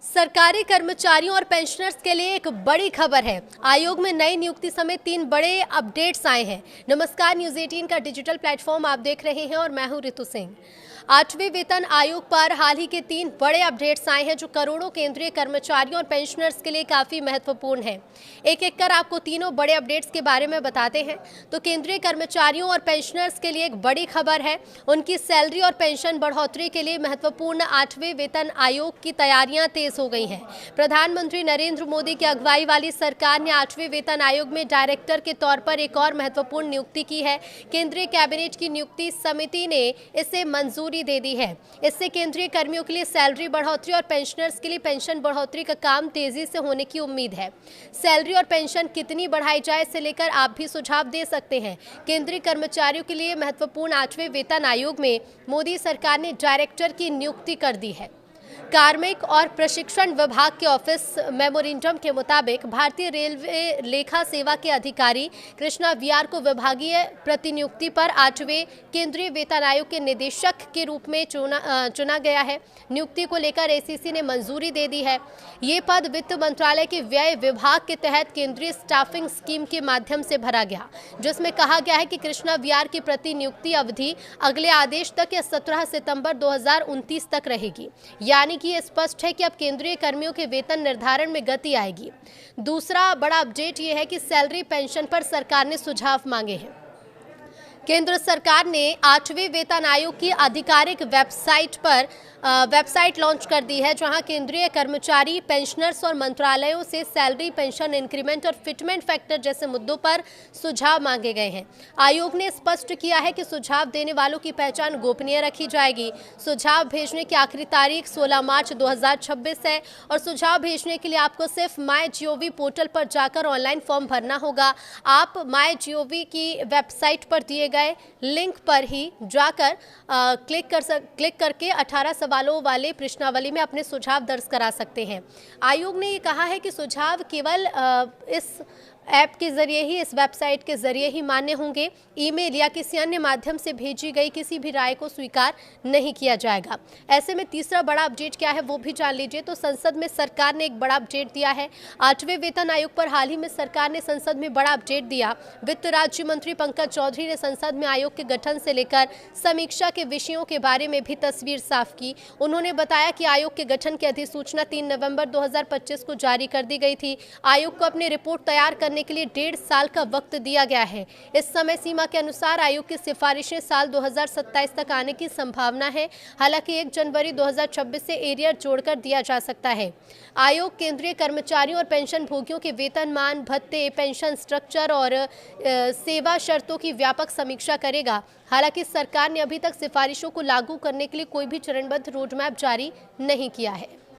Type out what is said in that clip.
सरकारी कर्मचारियों और पेंशनर्स के लिए एक बड़ी खबर है। आयोग में नई नियुक्ति समेत 3 बड़े अपडेट्स आए हैं। नमस्कार, न्यूज़ 18 का डिजिटल प्लेटफॉर्म आप देख रहे हैं और मैं हूं रितु सिंह। 8वें वेतन आयोग पर हाल ही के 3 बड़े अपडेट्स आए हैं जो करोड़ों केंद्रीय कर्मचारियों और पेंशनर्स के लिए काफी महत्वपूर्ण है। एक एक कर आपको तीनों बड़े अपडेट्स के बारे में बताते हैं। तो केंद्रीय कर्मचारियों और पेंशनर्स के लिए एक बड़ी खबर है। उनकी सैलरी और पेंशन बढ़ोतरी के लिए महत्वपूर्ण 8वें वेतन आयोग की तैयारियां तेज हो गई हैं। प्रधानमंत्री नरेंद्र मोदी की अगुवाई वाली सरकार ने 8वें वेतन आयोग में डायरेक्टर के तौर पर एक और महत्वपूर्ण नियुक्ति की है। केंद्रीय कैबिनेट की नियुक्ति समिति ने इसे मंजूरी दे दी है। इससे केंद्रीय कर्मियों के लिए सैलरी बढ़ोतरी और पेंशनर्स के लिए पेंशन बढ़ोतरी का काम तेजी से होने की उम्मीद है। सैलरी और पेंशन कितनी बढ़ाई जाए इसे लेकर आप भी सुझाव दे सकते हैं। केंद्रीय कर्मचारियों के लिए महत्वपूर्ण 8वें वेतन आयोग में मोदी सरकार ने डायरेक्टर की नियुक्ति कर दी है। कार्मिक और प्रशिक्षण विभाग के ऑफिस मेमोरेंडम के मुताबिक भारतीय रेलवे लेखा सेवा के अधिकारी कृष्णा वीआर को विभागीय प्रतिनियुक्ति पर 8वें केंद्रीय वेतन आयोग के निदेशक के रूप में चुना गया है। नियुक्ति को लेकर एसीसी ने मंजूरी दे दी है। ये पद वित्त मंत्रालय के व्यय विभाग के तहत केंद्रीय स्टाफिंग स्कीम के माध्यम से भरा गया, जिसमें कहा गया है कि कृष्णा वीआर की प्रतिनियुक्ति अवधि अगले आदेश तक या 17 सितंबर 2029 तक रहेगी। यानी कि ये स्पष्ट है कि अब केंद्रीय कर्मियों के वेतन निर्धारण में गति आएगी। दूसरा बड़ा अपडेट ये है कि सैलरी पेंशन पर सरकार ने सुझाव मांगे हैं। केंद्र सरकार ने 8वें वेतन आयोग की आधिकारिक वेबसाइट लॉन्च कर दी है, जहां केंद्रीय कर्मचारी, पेंशनर्स और मंत्रालयों से सैलरी, पेंशन इंक्रीमेंट और फिटमेंट फैक्टर जैसे मुद्दों पर सुझाव मांगे गए हैं। आयोग ने स्पष्ट किया है कि सुझाव देने वालों की पहचान गोपनीय रखी जाएगी। सुझाव भेजने की आखिरी तारीख 16 मार्च 2026 है और सुझाव भेजने के लिए आपको सिर्फ MyGov पोर्टल पर जाकर ऑनलाइन फॉर्म भरना होगा। आप MyGov की वेबसाइट पर दिए गए लिंक पर ही जाकर क्लिक करके 18 सवालों वाले प्रश्नावली में अपने सुझाव दर्ज करा सकते हैं। आयोग ने ये कहा है कि सुझाव केवल इस ऐप के जरिए ही, इस वेबसाइट के जरिए ही मान्य होंगे। ईमेल या किसी अन्य माध्यम से भेजी गई किसी भी राय को स्वीकार नहीं किया जाएगा। ऐसे में तीसरा बड़ा अपडेट क्या है वो भी जान लीजिए। तो संसद में सरकार ने एक बड़ा अपडेट दिया है। 8वें वेतन आयोग पर हाल ही में सरकार ने संसद में बड़ा अपडेट दिया। वित्त राज्य मंत्री पंकज चौधरी ने संसद में आयोग के गठन से लेकर समीक्षा के विषयों के बारे में भी तस्वीर साफ की। उन्होंने बताया कि आयोग के गठन की अधिसूचना 3 नवंबर 2025 को जारी कर दी गई थी। आयोग को अपनी रिपोर्ट तैयार करने के लिए 1.5 साल का वक्त दिया गया है। इस समय सीमा के अनुसार आयोग की सिफारिशें साल 2027 तक आने की संभावना है। हालांकि 1 जनवरी 2026 से एरियर जोड़कर दिया जा सकता है। आयोग केंद्रीय कर्मचारियों और पेंशन भोगियों के वेतनमान, भत्ते, पेंशन स्ट्रक्चर और सेवा शर्तों की व्यापक समीक्षा करेगा। हालांकि सरकार ने अभी तक सिफारिशों को लागू करने के लिए कोई भी चरणबद्ध रोडमैप जारी नहीं किया है।